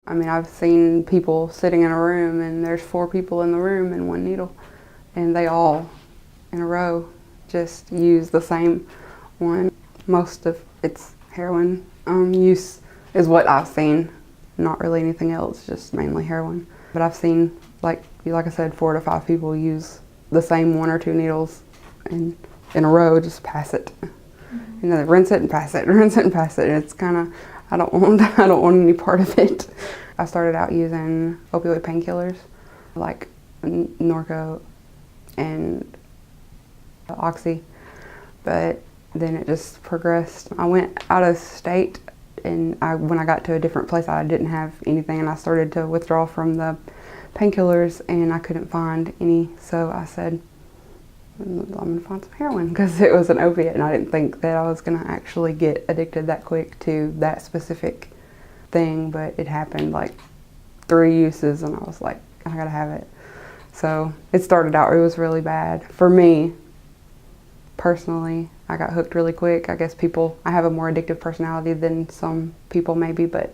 I mean, I've seen people sitting in a room and there's 4 people in the room and 1 needle, and they all in a row just use the same one. Most of it's heroin use is what I've seen, not really anything else, just mainly heroin. But I've seen, like I said, 4 to 5 people use the same 1 or 2 needles and in a row just pass it. You know, they rinse it and pass it, rinse it and pass it. And it's kind of, I don't want any part of it. I started out using opioid painkillers like Norco and Oxy, but then it just progressed. I went out of state, and when I got to a different place, I didn't have anything, and I started to withdraw from the painkillers, and I couldn't find any, so I said, I'm gonna find some heroin, because it was an opiate, and I didn't think that I was gonna actually get addicted that quick to that specific thing, but it happened like 3 uses, and I was like, I gotta have it. So it started out, it was really bad. For me, personally, I got hooked really quick. I guess I have a more addictive personality than some people maybe, but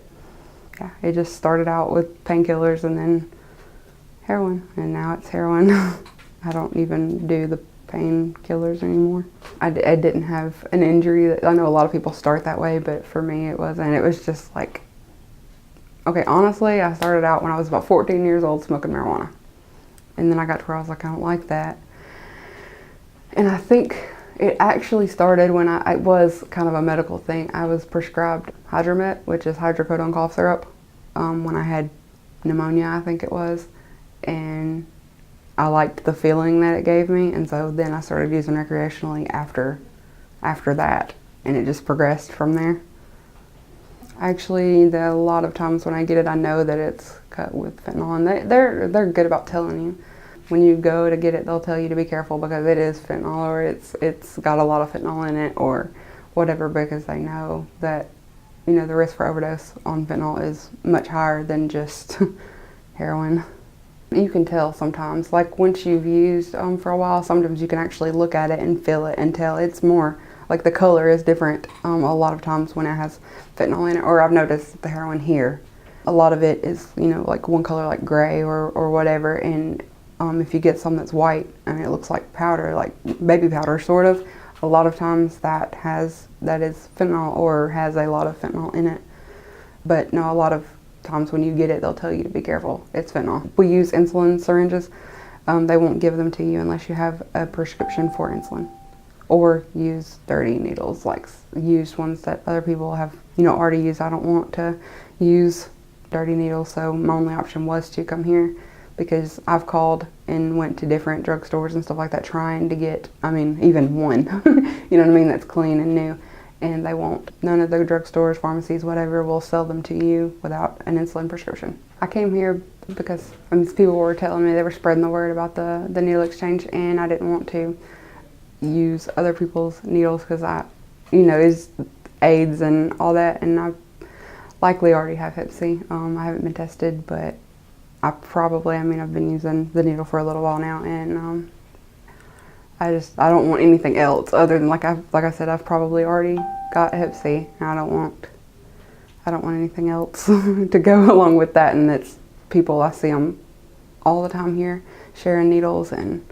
yeah, it just started out with painkillers and then heroin, and now it's heroin. I don't even do the painkillers anymore. I didn't have an injury. I know a lot of people start that way, but for me it wasn't. It was just like, okay, honestly, I started out when I was about 14 years old smoking marijuana. And then I got to where I was like, I don't like that. And I think it actually started when it was kind of a medical thing. I was prescribed Hydromet, which is hydrocodone cough syrup, when I had pneumonia, I think it was. And I liked the feeling that it gave me, and so then I started using recreationally after that, and it just progressed from there. Actually, a lot of times when I get it, I know that it's cut with fentanyl, and they're good about telling you. When you go to get it, they'll tell you to be careful because it is fentanyl, or it's got a lot of fentanyl in it, or whatever, because they know that, you know, the risk for overdose on fentanyl is much higher than just heroin. You can tell sometimes, like once you've used for a while, sometimes you can actually look at it and feel it and tell. It's more, like the color is different a lot of times when it has fentanyl in it, or I've noticed the heroin here. A lot of it is, you know, like one color like gray or whatever, and if you get some that's white and it looks like powder, like baby powder sort of, a lot of times that is fentanyl or has a lot of fentanyl in it. But no, a lot of times when you get it, they'll tell you to be careful. It's fentanyl. We use insulin syringes. They won't give them to you unless you have a prescription for insulin, or use dirty needles, like used ones that other people have, you know, already used. I don't want to use dirty needles, so my only option was to come here, because I've called and went to different drugstores and stuff like that trying to get, I mean, even one, you know what I mean, that's clean and new. And they won't. None of the drugstores, pharmacies, whatever, will sell them to you without an insulin prescription. I came here because people were telling me, they were spreading the word about the needle exchange, and I didn't want to use other people's needles because you know, it's AIDS and all that, and I likely already have Hep C. I haven't been tested, but I've been using the needle for a little while now, and I don't want anything else other than, like I said, I've probably already got Hep C, and I don't want anything else to go along with that. And it's people, I see them all the time here sharing needles and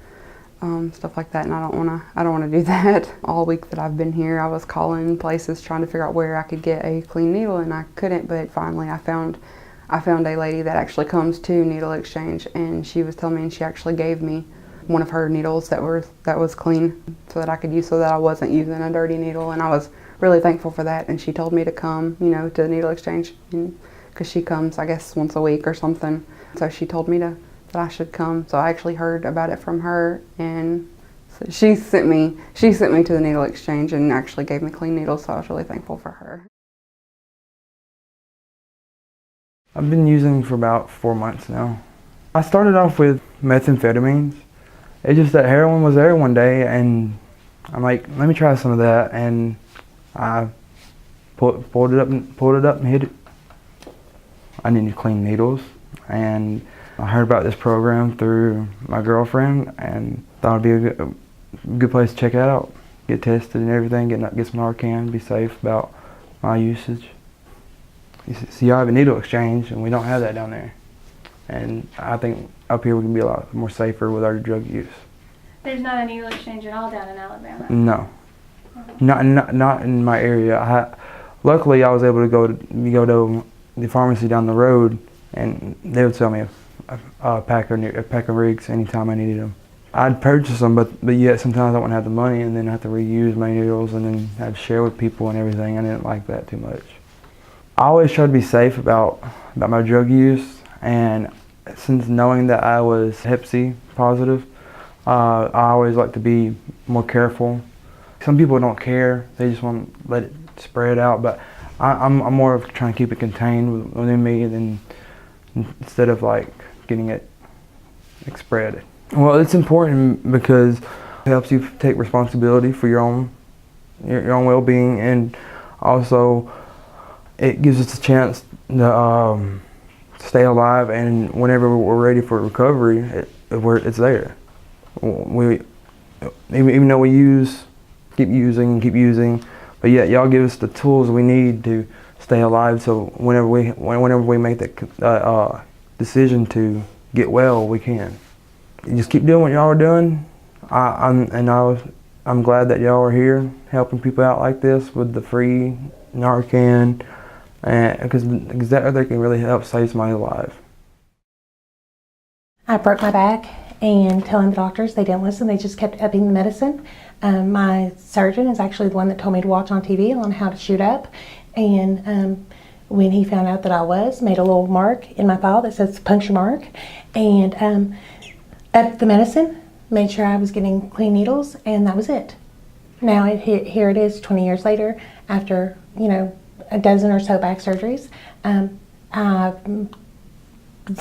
stuff like that, and I don't want to do that. All week that I've been here, I was calling places trying to figure out where I could get a clean needle, and I couldn't. But finally, I found a lady that actually comes to Needle Exchange, and she was telling me, and she actually gave me one of her needles that was clean, so that I could use, so that I wasn't using a dirty needle. And I was really thankful for that. And she told me to come, you know, to the Needle Exchange, because she comes, I guess, once a week or something. So she told me that I should come. So I actually heard about it from her, and so she sent me to the Needle Exchange and actually gave me clean needles. So I was really thankful for her. I've been using for about 4 months now. I started off with methamphetamines. It's just that heroin was there one day, and I'm like, let me try some of that, and I pulled it up and hit it. I needed clean needles, and I heard about this program through my girlfriend, and thought it'd be a good place to check it out, get tested and everything, get some Narcan, be safe about my usage. See, y'all have a needle exchange, and we don't have that down there. And I think up here we can be a lot more safer with our drug use. There's not a needle exchange at all down in Alabama? No. Not in my area. Luckily, I was able to go to the pharmacy down the road, and they would sell me a pack of rigs anytime I needed them. I'd purchase them, but yet sometimes I wouldn't have the money, and then I have to reuse my needles, and then have to share with people and everything. I didn't like that too much. I always try to be safe about my drug use, and since knowing that I was Hep C positive, I always like to be more careful. Some people don't care; they just want to let it spread out. But I'm more of trying to keep it contained within me, than instead of like getting it spread. Well, it's important because it helps you take responsibility for your own well-being, and also it gives us a chance to stay alive. And whenever we're ready for recovery, it's there. Even though we keep using, but yet y'all give us the tools we need to stay alive. So whenever we make that decision to get well, we can. You just keep doing what y'all are doing. I'm glad that y'all are here helping people out like this with the free Narcan, because that can really help save somebody's life. I broke my back, and telling the doctors, they didn't listen. They just kept upping the medicine. My surgeon is actually the one that told me to watch on TV on how to shoot up. And when he found out that I made a little mark in my file that says puncture mark, and upped the medicine, made sure I was getting clean needles, and that was it. Now here it is 20 years later, after a dozen or so back surgeries. I've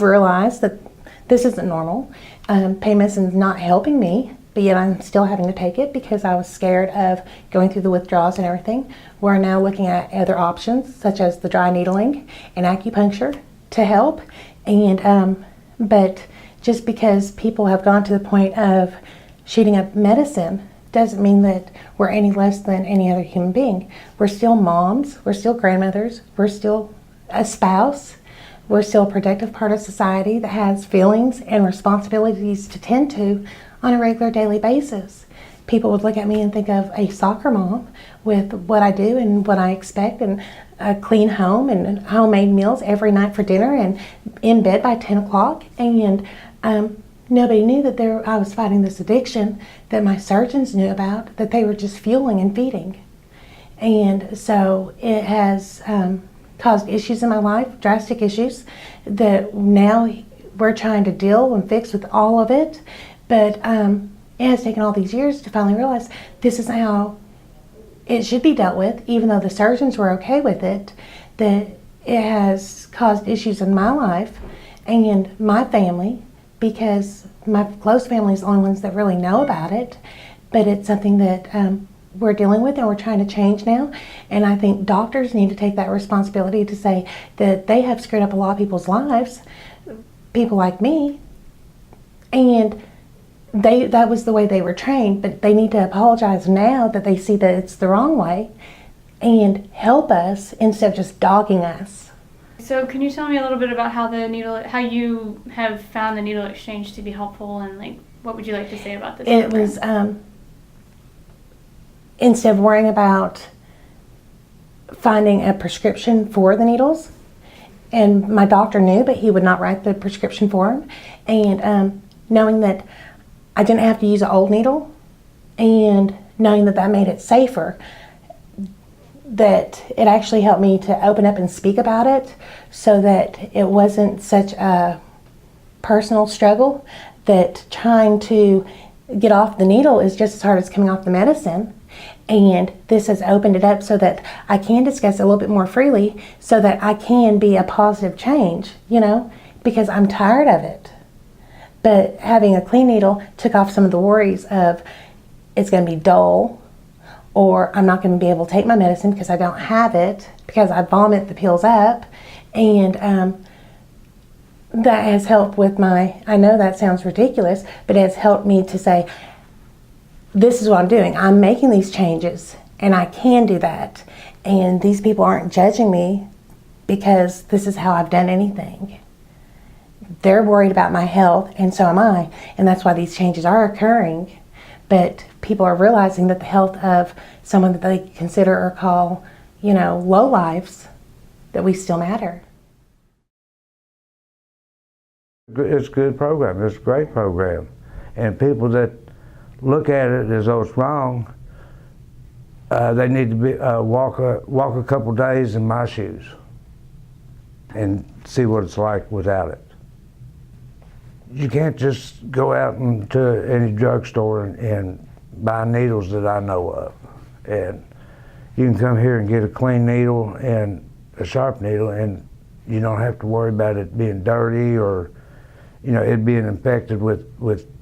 realized that this isn't normal. Pain medicine's not helping me, but yet I'm still having to take it because I was scared of going through the withdrawals and everything. We're now looking at other options, such as the dry needling and acupuncture to help. And but just because people have gone to the point of shooting up medicine doesn't mean that we're any less than any other human being. We're still moms, we're still grandmothers, we're still a spouse, we're still a productive part of society that has feelings and responsibilities to tend to on a regular daily basis. People would look at me and think of a soccer mom with what I do and what I expect, and a clean home and homemade meals every night for dinner, and in bed by 10 o'clock. And nobody knew that I was fighting this addiction that my surgeons knew about, that they were just fueling and feeding. And so it has caused issues in my life, drastic issues, that now we're trying to deal and fix with all of it. But it has taken all these years to finally realize this is how it should be dealt with, even though the surgeons were okay with it, that it has caused issues in my life and my family, because my close family is the only ones that really know about it. But it's something that we're dealing with and we're trying to change now. And I think doctors need to take that responsibility to say that they have screwed up a lot of people's lives, people like me, and that was the way they were trained, but they need to apologize now that they see that it's the wrong way and help us instead of just dogging us. So can you tell me a little bit about how you have found the needle exchange to be helpful, and what would you like to say about this? It was instead of worrying about finding a prescription for the needles, and my doctor knew, but he would not write the prescription for them, and knowing that I didn't have to use an old needle, and knowing that made it safer, that it actually helped me to open up and speak about it, so that it wasn't such a personal struggle, that trying to get off the needle is just as hard as coming off the medicine. And this has opened it up so that I can discuss it a little bit more freely, so that I can be a positive change, because I'm tired of it. But having a clean needle took off some of the worries of it's going to be dull, or I'm not going to be able to take my medicine because I don't have it, because I vomit the pills up. And that has helped with I know that sounds ridiculous, but it has helped me to say, this is what I'm doing. I'm making these changes, and I can do that. And these people aren't judging me because this is how I've done anything. They're worried about my health, and so am I, and that's why these changes are occurring. But people are realizing that the health of someone that they consider or call, low lives, that we still matter. It's a good program. It's a great program. And people that look at it as though it's wrong, they need to walk a couple days in my shoes and see what it's like without it. You can't just go out into any drugstore and buy needles that I know of. And you can come here and get a clean needle and a sharp needle, and you don't have to worry about it being dirty or, it being infected with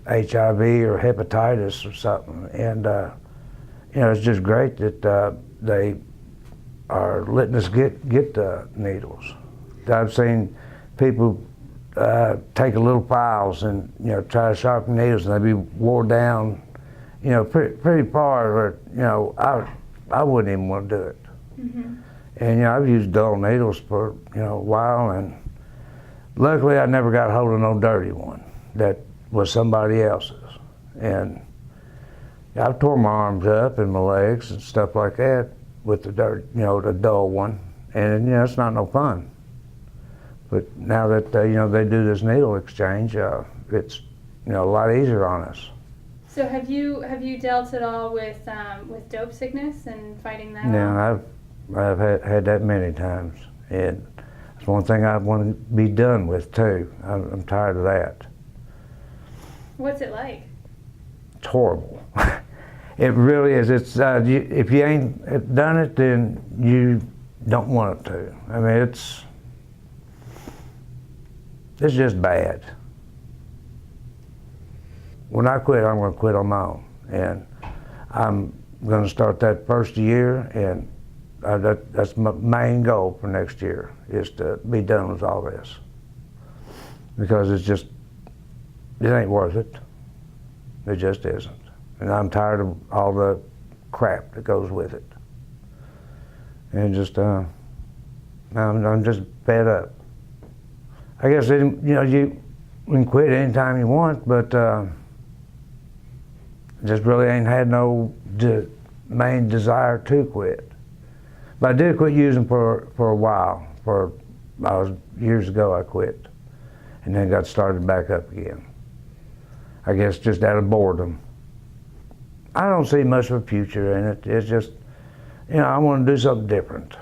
HIV or hepatitis or something. And, it's just great that they are letting us get the needles. I've seen people take a little files and try to sharpen needles, and they be wore down, pretty far. Where I wouldn't even want to do it. Mm-hmm. And I've used dull needles for a while, and luckily I never got hold of no dirty one that was somebody else's. And I've tore my arms up and my legs and stuff like that with the dirt, the dull one, and it's not no fun. But now that they do this needle exchange, it's a lot easier on us. So have you dealt at all with dope sickness and fighting that? Yeah, I've had that many times, and it's one thing I want to be done with too. I'm tired of that. What's it like? It's horrible. It really is. It's if you ain't done it, then you don't want it to. I mean, it's just bad. When I quit, I'm going to quit on my own, and I'm going to start that first year, and that's my main goal for next year, is to be done with all this, because it ain't worth it. It just isn't, and I'm tired of all the crap that goes with it, and I'm just fed up. I guess you can quit anytime you want, but just really ain't had no main desire to quit. But I did quit using for a while. Years ago I quit, and then got started back up again. I guess just out of boredom. I don't see much of a future in it. It's just, I want to do something different.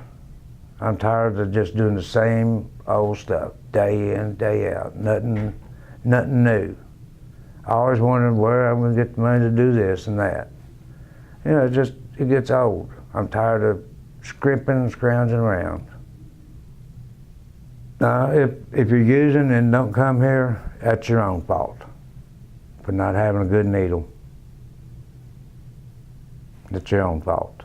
I'm tired of just doing the same old stuff, day in, day out, nothing new. I always wondered where I'm going to get the money to do this and that. It gets old. I'm tired of scrimping and scrounging around. If you're using and don't come here, that's your own fault for not having a good needle. It's your own fault.